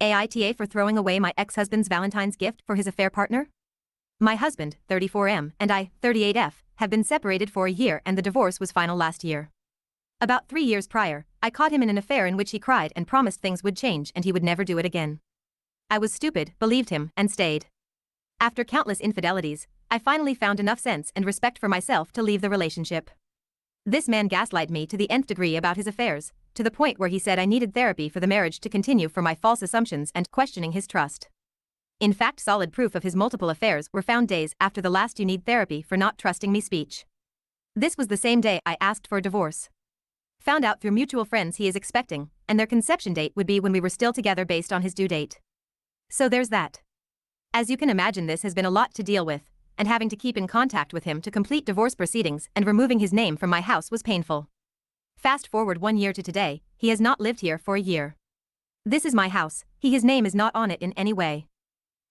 Aita for throwing away my ex-husband's Valentine's gift for his affair partner? My husband, 34M, and I, 38F, have been separated for a year and the divorce was final last year. About 3 years prior, I caught him in an affair in which he cried and promised things would change and he would never do it again. I was stupid, believed him, and stayed. After countless infidelities, I finally found enough sense and respect for myself to leave the relationship. This man gaslighted me to the nth degree about his affairs, to the point where he said I needed therapy for the marriage to continue for my false assumptions and questioning his trust. In fact, solid proof of his multiple affairs were found days after the last "you need therapy for not trusting me" speech. This was the same day I asked for a divorce. Found out through mutual friends he is expecting, and their conception date would be when we were still together based on his due date. So there's that. As you can imagine, this has been a lot to deal with, and having to keep in contact with him to complete divorce proceedings and removing his name from my house was painful. Fast forward 1 year to today, he has not lived here for a year. This is my house, his name is not on it in any way.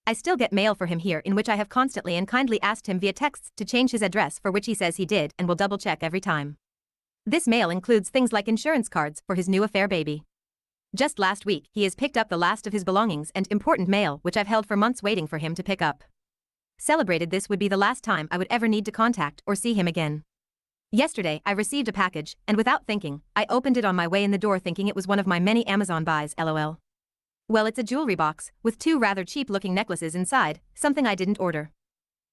I still get mail for him here in which I have constantly and kindly asked him via texts to change his address, for which he says he did and will double check every time. This mail includes things like insurance cards for his new affair baby. Just last week, he has picked up the last of his belongings and important mail which I've held for months waiting for him to pick up. Celebrated this would be the last time I would ever need to contact or see him again. Yesterday, I received a package, and without thinking, I opened it on my way in the door thinking it was one of my many Amazon buys, lol. Well, it's a jewelry box, with 2 rather cheap-looking necklaces inside, something I didn't order.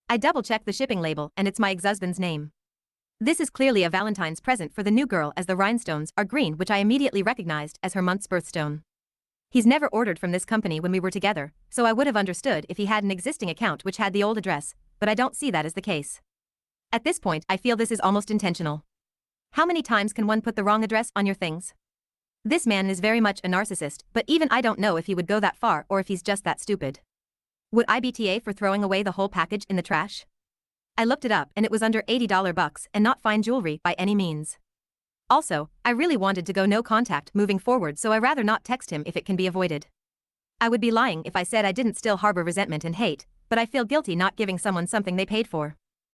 I double-checked the shipping label and it's my ex-husband's name. This is clearly a Valentine's present for the new girl, as the rhinestones are green, which I immediately recognized as her month's birthstone. He's never ordered from this company when we were together, so I would have understood if he had an existing account which had the old address, but I don't see that as the case. At this point, I feel this is almost intentional. How many times can one put the wrong address on your things? This man is very much a narcissist, but even I don't know if he would go that far or if he's just that stupid. Would I be TA for throwing away the whole package in the trash? I looked it up and it was under $80 bucks and not fine jewelry by any means. Also, I really wanted to go no contact moving forward, so I rather not text him if it can be avoided. I would be lying if I said I didn't still harbor resentment and hate, but I feel guilty not giving someone something they paid for.